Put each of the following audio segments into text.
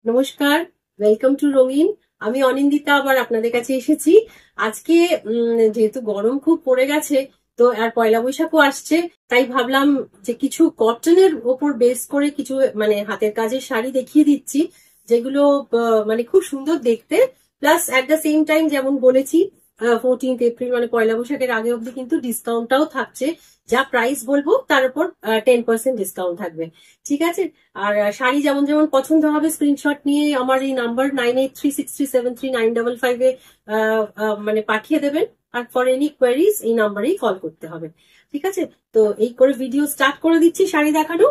নমস্কার, welcome to রঙিন। আমি অনিন্দিতা আবার আপনাদের কাছে এসেছি আজকে। যেহেতু গরম খুব পড়ে গেছে, তো আর পয়লা বৈশাখও আসছে, তাই ভাবলাম যে কিছু কটনের ওপর বেস করে কিছু মানে হাতের কাজের শাড়ি দেখিয়ে দিচ্ছি, যেগুলো মানে খুব সুন্দর দেখতে। Plus at the same time, যেমন বলেছি 14th এপ্রিল মানে পয়লা বৈশাখের আগে অব্দি কিন্তু ডিসকাউন্টটাও থাকছে। যা প্রাইস বলবো তার উপর 10% ডিসকাউন্ট থাকবে। ঠিক আছে? আর শাড়ি যেমন যেমন পছন্দ হবে স্ক্রিনশট নিয়ে আমার এই নাম্বার 9836373955 মানে পাঠিয়ে দেবেন। আর ফর এনি কোয়ারিজ এই নাম্বারেই কল করতে হবে। ঠিক আছে? তো এই করে ভিডিও স্টার্ট করে দিচ্ছি শাড়ি দেখানো।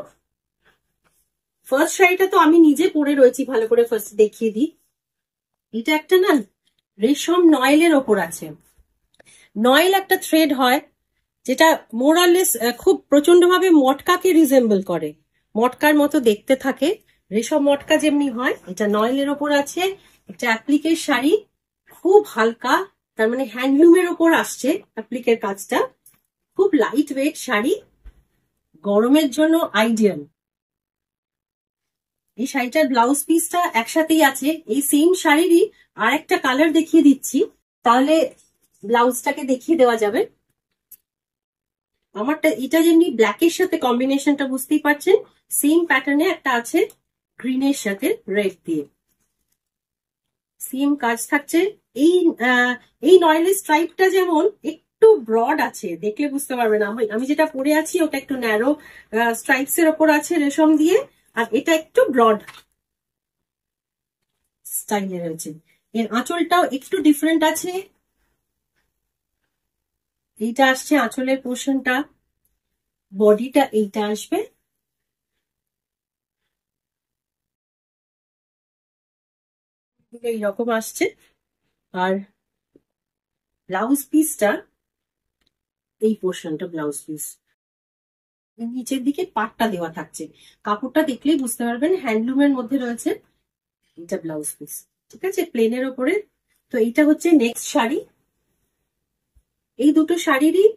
ফার্স্ট শাড়িটা তো আমি নিজে পরে রয়েছি, ভালো করে ফার্স্ট দেখিয়ে দিই। এটা একটা না রেশম নয়েলের ওপর আছে। নয়েল একটা থ্রেড হয় যেটা মোরালেস খুব প্রচন্ড ভাবে মটকাকে রিজেম্বল করে, মটকার মতো দেখতে থাকে। রেশম মটকা যেমনি হয়, এটা নয়েলের ওপর আছে। এটা অ্যাপ্লিকের শাড়ি, খুব হালকা, তার মানে হ্যান্ডলুমের ওপর আসছে অ্যাপ্লিকের কাজটা। খুব লাইট ওয়েট শাড়ি, গরমের জন্য আইডিয়াল। এই শাড়িটার ব্লাউজ পিসটা একসাথেই আছে। এই সেম শাড়িরই আর একটা কালার দেখিয়ে দিচ্ছি, তাহলে ব্লাউজটাকে দেখিয়ে দেওয়া যাবে। আমারটা এটা যেমনি ব্ল্যাকের সাথে কম্বিনেশনটা বুঝতেই পারছেন, সেম প্যাটার্নে একটা আছে গ্রিনের সাথে রেড দিয়ে, সেম কাজ থাকছে। এই এই নয়েলের স্ট্রাইপটা যেমন একটু ব্রড আছে, দেখলে বুঝতে পারবেন। আমি যেটা পরে আছি ওটা একটু ন্যারো স্ট্রাইপস এর ওপর আছে রেশম দিয়ে, আর এটা একটু ব্রড স্টাইলে রয়েছে। এর আঁচলটাও একটু ডিফারেন্ট আছে। এইটা আসছে আঁচলের পোর্শনটা, বডিটা এইটা আসবে। এইরকম আসছে। আর ব্লাউজ পিসটা এই পোর্শনটা, ব্লাউজ পিস নিচের দিকে পাটটা দেওয়া থাকছে। কাপড়টা দেখলেই বুঝতে পারবেন হ্যান্ডলুমের মধ্যে রয়েছে। এটা ব্লাউজ পিস, ঠিক আছে, প্লেনের ওপরে। তো এইটা হচ্ছে নেক্সট শাড়ি। এই দুটো শাড়িরই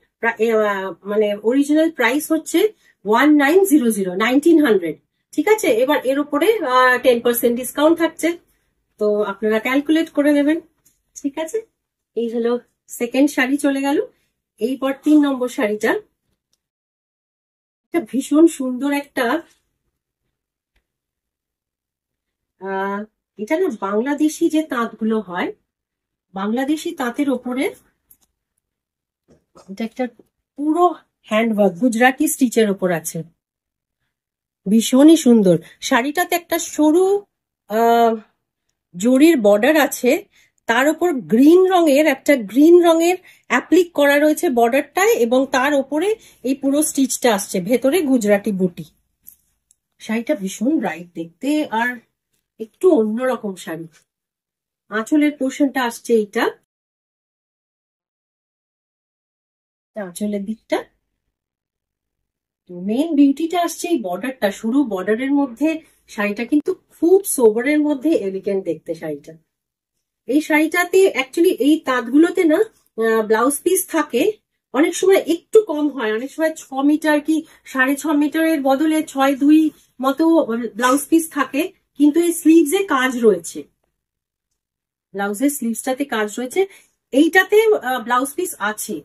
মানে অরিজিনাল প্রাইস হচ্ছে 1900। ঠিক আছে, এবার এর উপরে 10% ডিসকাউন্ট থাকছে, তো আপনারা ক্যালকুলেট করে নেবেন। ঠিক আছে, এই হলো সেকেন্ড শাড়ি চলে গেল। এইবার 3 নম্বর শাড়িটা, এটা ভীষণ সুন্দর একটা এটা না বাংলাদেশি যে তাঁতগুলো হয়, বাংলাদেশি তাঁতের ওপরে এটা একটা পুরো হ্যান্ডওয়ার্ক গুজরাটি স্টিচের ওপর আছে, ভীষণই সুন্দর। শাড়িটাতে একটা সরু জরির বর্ডার আছে, তার উপর গ্রিন রঙের অ্যাপ্লিক করা রয়েছে বর্ডারটায়, এবং তার উপরে এই পুরো স্টিচটা আসছে, ভেতরে গুজরাটি বুটি। শাড়িটা ভীষণ ব্রাইট দেখতে, আর একটু অন্যরকম শাড়ি। আঁচলের পোর্শনটা আসছে এইটা, আঁচলের দিকটা। মেন বিউটিটা আসছে এই বর্ডারটা, সরু বর্ডারের মধ্যে শাড়িটা কিন্তু খুব সোবারের মধ্যে এলিগেন্ট দেখতে শাড়িটা। এই শাড়িটাতে অ্যাকচুয়ালি এই তাঁতগুলোতে না ব্লাউজ পিস থাকে, অনেক সময় একটু কম হয়, অনেক সময় 6 মিটার কি 6.5 মিটারের বদলে 6.2 মতো ব্লাউজ পিস থাকে, কিন্তু এই স্লিভসে কাজ রয়েছে, ব্লাউজের স্লিভসটাতে কাজ রয়েছে। এইটাতে ব্লাউজ পিস আছে।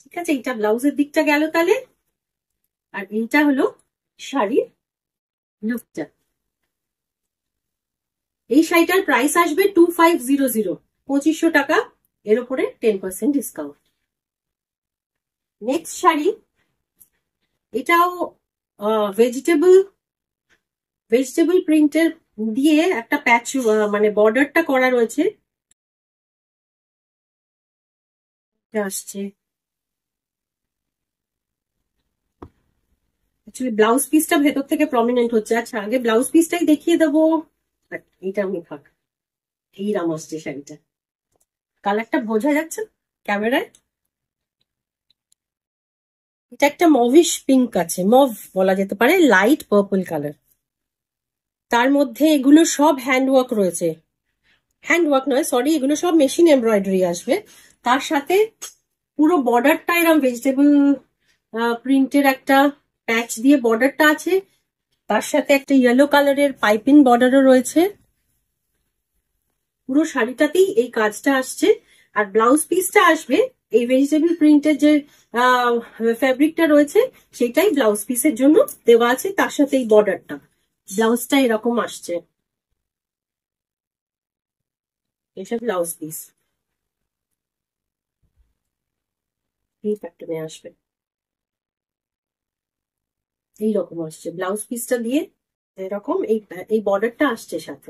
ঠিক আছে, এইটা ব্লাউজের দিকটা গেল তাহলে। আর এইটা হলো শাড়ির লুকটা। এই শাড়িটার প্রাইস আসবে 2500, 2500 টাকা, এর উপরে 10% ডিসকাউন্ট। নেক্সট শাড়ি, এটাও ভেজিটেবল প্রিন্টের দিয়ে একটা প্যাচ মানে বর্ডারটা করা রয়েছে আসছে। অ্যাকচুয়ালি ব্লাউজ পিসটা ভেতর থেকে প্রমিনেন্ট হচ্ছে। আচ্ছা, আগে ব্লাউজ পিসটাই দেখিয়ে দেবো। এইটা আমি থাক, এইরাম আসছে শাড়িটা, কালারটা বোঝা যাচ্ছে ক্যামেরায়। এটা একটা মভিশ পিঙ্ক আছে, মভ বলা যেতে পারে, লাইট পার্পল কালার। তার মধ্যে এগুলো সব হ্যান্ডওয়ার্ক রয়েছে, হ্যান্ডওয়ার্ক নয় সরি, এগুলো সব মেশিন এমব্রয়ডারি আসবে। তার সাথে পুরো বর্ডারটা এরকম ভেজিটেবল প্রিন্টের একটা প্যাচ দিয়ে বর্ডারটা আছে, তার সাথে একটা ইয়েলো কালারের পাইপিং বর্ডারও রয়েছে। পুরো শাড়িটাতেই এই কাজটা আসছে। আর ব্লাউজ পিসটা আসবে এই ভেজিটেবল প্রিন্টের যে ফ্যাব্রিকটা রয়েছে সেটাই ব্লাউজ পিসের জন্য দেওয়া আছে, তার সাথে এই বর্ডারটা। ব্লাউজটা এরকম আসছে, এসব ব্লাউজ পিস এই প্যাটার্নে আসবে, এইরকম আসছে ব্লাউজ পিসটা দিয়ে, এরকম এই বর্ডারটা আসছে সাথে।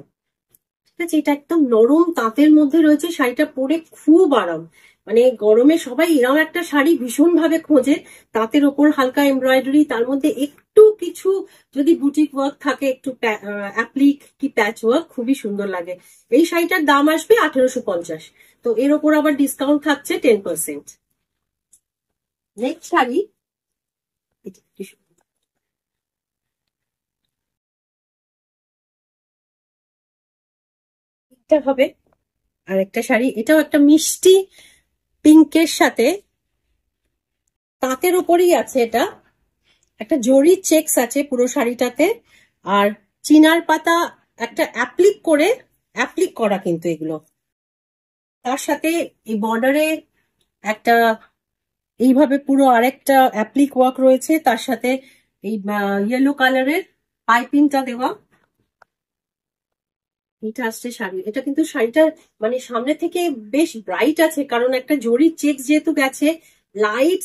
ঠিক আছে, এটা একদম নরম তাঁতের মধ্যে রয়েছে, শাড়িটা পরে খুব আরাম। মানে গরমে সবাই এরকম একটা শাড়ি ভীষণ ভাবে খোঁজে, তাঁতের ওপর হালকা এমব্রয়ডারি, তার মধ্যে একটু কিছু যদি বুটিক ওয়ার্ক থাকে, একটু অ্যাপ্লিক কি প্যাচ ওয়ার্ক, খুবই সুন্দর লাগে। এই শাড়িটার দাম আসবে 1850। তো এর ওপর আবার ডিসকাউন্ট থাকছে 10%। নেক্সট শাড়ি এটা হবে আর একটা শাড়ি, এটাও একটা মিষ্টি পিঙ্কের সাথে তাঁতের উপরেই আছে। এটা একটা জরি চেকস আছে পুরো শাড়িটাতে, আর চিনার পাতা একটা অ্যাপ্লিক করা কিন্তু এগুলো। তার সাথে এই বর্ডারে একটা এইভাবে পুরো আরেকটা অ্যাপ্লিক ওয়ার্ক রয়েছে, তার সাথে এই ইয়েলো কালারের পাইপিংটা দেওয়া। এটা আসছে শাড়ি, এটা কিন্তু শাড়িটার মানে সামনে থেকে বেশ ব্রাইট আছে, কারণ একটা জরি চেক যেহেতু গেছে, লাইট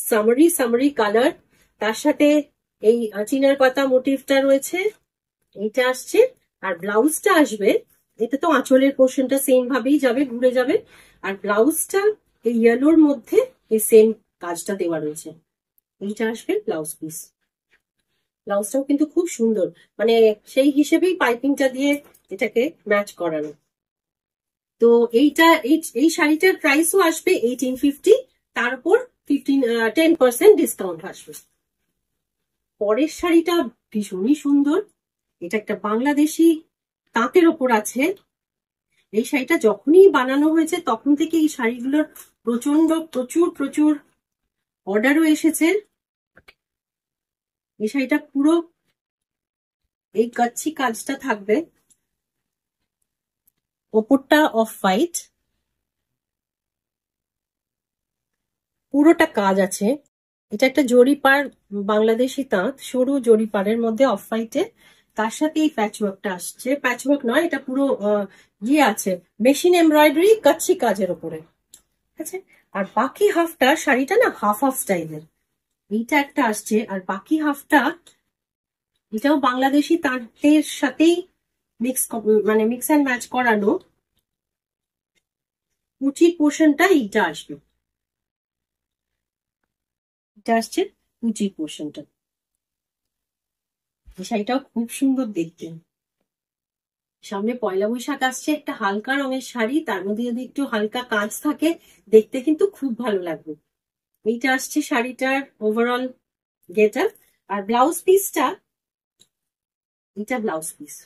সামারি কালার, তার সাথে এই চিনার পাতা মোটিভটা রয়েছে, এইটা আসছে। আর ব্লাউজটা আসবে, এটা তো আঁচলের পোর্শনটা সেম ভাবেই যাবে, ঘুরে যাবে। আর ব্লাউজটা এই ইয়েলোর মধ্যে এই সেম কাজটা দেওয়া রয়েছে, এইটা আসবে ব্লাউজ পিস। ব্লাউজটাও কিন্তু খুব সুন্দর, মানে সেই হিসেবেই পাইপিংটা দিয়ে এটাকে ম্যাচ করানো। তো এই শাড়িটার প্রাইসও আসবে 1850, তার উপর 10% ডিসকাউন্ট আসবে। পরের শাড়িটা ভীষণই সুন্দর, এটা একটা বাংলাদেশি তাঁতের ওপর আছে। এই শাড়িটা যখনই বানানো হয়েছে তখন থেকে এই শাড়িগুলোর প্রচুর অর্ডারও এসেছে। এই শাড়িটা পুরো এই কাচ্চি কাজটা থাকবে, ওপরটা অফ হোয়াইট, পুরোটা কাজ আছে। এটা একটা জরিপার বাংলাদেশি তাঁত, সরু জরিপারের মধ্যে অফ হোয়াইটে, তার সাথে এই প্যাচওয়ার্কটা আসছে। প্যাচওয়ার্ক নয়, এটা পুরো আছে মেশিন এমব্রয়ডারি কাচ্চি কাজের উপরে। ঠিক আছে, আর বাকি হাফটা শাড়িটা না হাফ স্টাইলের, এইটা একটা আসছে। আর বাকি হাফটা এটাও বাংলাদেশি তাঁতের সাথেই মিক্স অ্যান্ড ম্যাচ করানো। কুচির পোর্শনটা এইটা আসবে, এটা আসছে কুচির পোর্শনটা। এই শাড়িটাও খুব সুন্দর দেখতে। সামনে পয়লা বৈশাখ আসছে, একটা হালকা রঙের শাড়ি, তার মধ্যে যদি একটু হালকা কাজ থাকে দেখতে কিন্তু খুব ভালো লাগবে। এইটা আসছে শাড়িটার ওভারঅল গেটআপ। আর ব্লাউজ পিসটা, এটা ব্লাউজ পিস।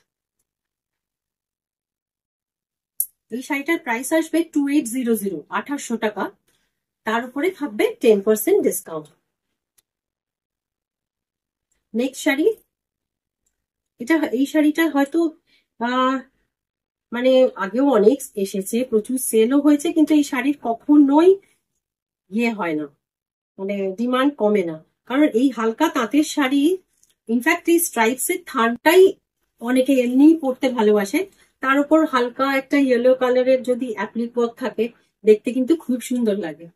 এই শাড়িটার প্রাইস আসবে 2800, 2800 টাকা, তার উপরে থাকবে 10% ডিসকাউন্ট। নেক্সট শাড়ি, এই শাড়িটা হয়তো মানে আগেও অনেক এসেছে, প্রচুর সেলও হয়েছে, কিন্তু এই শাড়ির কখনোই হয় না, মানে ডিমান্ড কমে না। কারণ এই হালকা তাঁতের শাড়ি, ইনফ্যাক্ট এই স্ট্রাইপস এর থানটাই অনেকে এমনি পরতে ভালোবাসে, তার উপর হালকা একটা ইয়েলো কালারের যদি অ্যাপ্লিক ওয়ার্ক থাকে দেখতে কিন্তু খুব সুন্দর লাগে।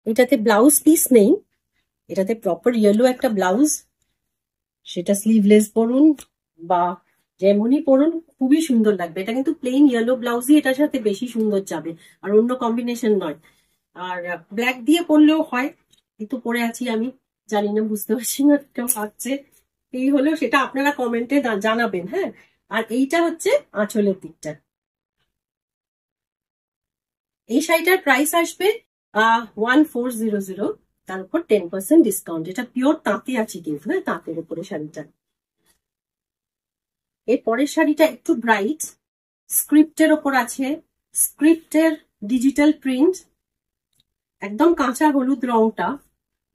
এটাতে ব্লাউজ পিস নেই, এটাতে প্রপার ইয়েলো একটা ব্লাউজ, সেটা স্লিভলেস পরুন বা যেমনই পরুন খুবই সুন্দর লাগবে। এটা কিন্তু প্লেন ইয়েলো ব্লাউজই এটার সাথে বেশি সুন্দর যাবে, আর অন্য কম্বিনেশন নয়। আর ব্ল্যাক দিয়ে পরলেও হয়, কিন্তু পরে আছি আমি, জানি না, বুঝতে পারছি না কেউ পাচ্ছে। এই হলো, সেটা আপনারা কমেন্টে জানাবেন। হ্যাঁ, আর এইটা হচ্ছে আঁচলের দিকটা। এই শাড়িটার প্রাইস আসবে 1400, তার উপর 10% ডিসকাউন্ট। এটা পিওর তাঁতি আছে কিন্তু, হ্যাঁ, তাঁতের উপরে শাড়িটা। এর পরের শাড়িটা একটু ব্রাইট, স্ক্রিপ্টের ওপর আছে, স্ক্রিপ্টের ডিজিটাল প্রিন্ট, একদম কাঁচা হলুদ রংটা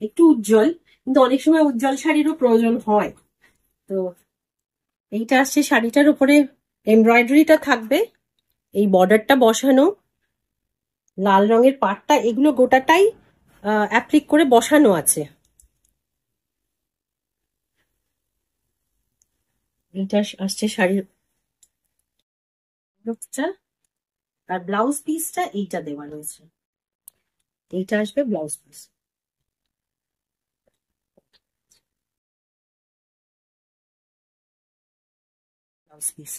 একটু উজ্জ্বল। কিন্তু অনেক সময় উজ্জ্বল শাড়িরও প্রয়োজন হয়। তো এইটা আসছে শাড়িটার উপরে এমব্রয়ডারিটা থাকবে, এই বর্ডারটা বসানো, লাল রঙের পাটটা, এগুলো গোটাটাই অ্যাপ্লিক করে বসানো আছে। এইটা আসছে শাড়ির লুকটা, আর ব্লাউজ পিসটা এইটা দেওয়া রয়েছে, এইটা আসবে ব্লাউজ পিস। ব্লাউজ পিস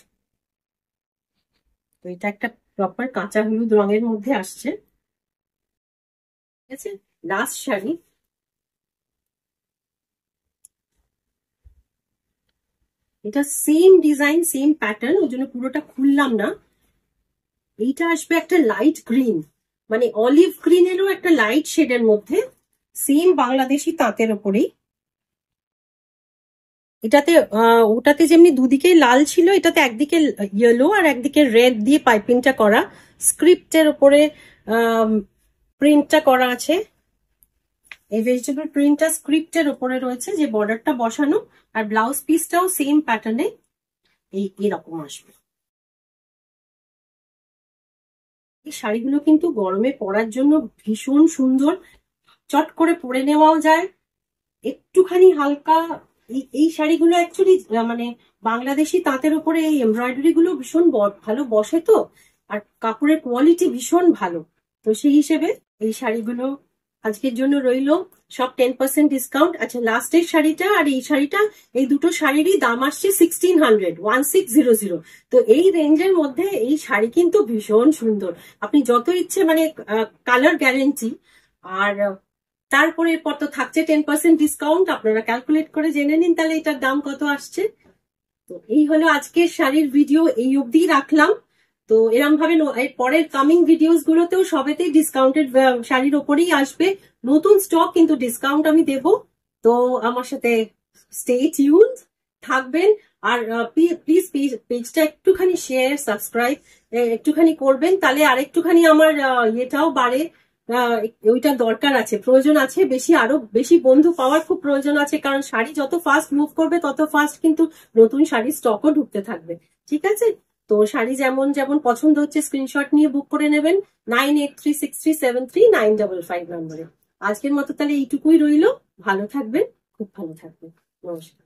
তো এটা একটা প্রপার কাঁচা হলুদ রঙের মধ্যে আসছে, ঠিক আছে। লাস্ট শাড়ি, এটা সেম ডিজাইন সেম প্যাটার্ন, ওই জন্য পুরোটা খুললাম না। এইটা আসবে একটা লাইট গ্রিন, মানে অলিভ গ্রিনেরও একটা লাইট শেডের মধ্যে, সেম বাংলাদেশি তাঁতের ওপরেই। এটাতে ওটাতে যেমনি দুদিকে লাল ছিল, এটাতে একদিকে ইয়েলো আর একদিকে রেড দিয়ে পাইপিংটা করা, স্ক্রিপ্টের ওপরে প্রিন্টটা করা আছে। এই ভেজিটেবল প্রিন্টটা স্ক্রিপ্টের ওপরে রয়েছে, যে বর্ডারটা বসানো, আর ব্লাউজ পিসটাও সেম প্যাটার্নে এরকম আসবে। এই শাড়িগুলো কিন্তু গরমে পরার জন্য ভীষণ সুন্দর, চট করে পরে নেওয়াও যায়, একটুখানি হালকা। এই শাড়িগুলো অ্যাকচুয়ালি মানে বাংলাদেশি তাঁতের উপরে এই এমব্রয়ডারি গুলো ভীষণ ভালো বসে, তো আর কাপড়ের কোয়ালিটি ভীষণ ভালো। তো সেই হিসেবে এই শাড়িগুলো আজকের জন্য রইলো সব 10% ডিসকাউন্ট। আচ্ছা, লাস্টের শাড়িটা আর এই শাড়িটা, এই দুটো শাড়িরই দাম আসছে 1600। তো এই রেঞ্জের মধ্যে এই শাড়ি কিন্তু ভীষণ সুন্দর, আপনি যত ইচ্ছে মানে কালার গ্যারেন্টি। আর তারপরে এরপর তো থাকছে 10% ডিসকাউন্ট, আপনারা ক্যালকুলেট করে জেনে নিন তাহলে এটার দাম কত আসছে। তো এই হলো আজকের শাড়ির ভিডিও, এই অবধি রাখলাম। তো এরম ভাবে এর পরের কামিং ভিডিওস গুলোতেও সবেতেই ডিসকাউন্টেড শাড়ির ওপরেই আসবে, নতুন স্টক কিন্তু ডিসকাউন্ট আমি দেব। তো আমার সাথে স্টে টিউন থাকবেন, আর প্লিজ পেজটা একটুখানি শেয়ার সাবস্ক্রাইব একটুখানি করবেন, তাহলে আরেকটুখানি আমার ইয়েটাও বাড়ে। ওইটা দরকার আছে, প্রয়োজন আছে, আরো বেশি বন্ধু পাওয়ার খুব প্রয়োজন আছে, কারণ শাড়ি যত ফাস্ট মুভ করবে তত ফাস্ট কিন্তু নতুন শাড়ির স্টকও ঢুকতে থাকবে, ঠিক আছে। তো শাড়ি যেমন যেমন পছন্দ হচ্ছে স্ক্রিনশট নিয়ে বুক করে নেবেন 9836373955 নম্বরে। আজকের মতো তাহলে এইটুকুই রইলো, ভালো থাকবেন, খুব ভালো থাকবেন, নমস্কার।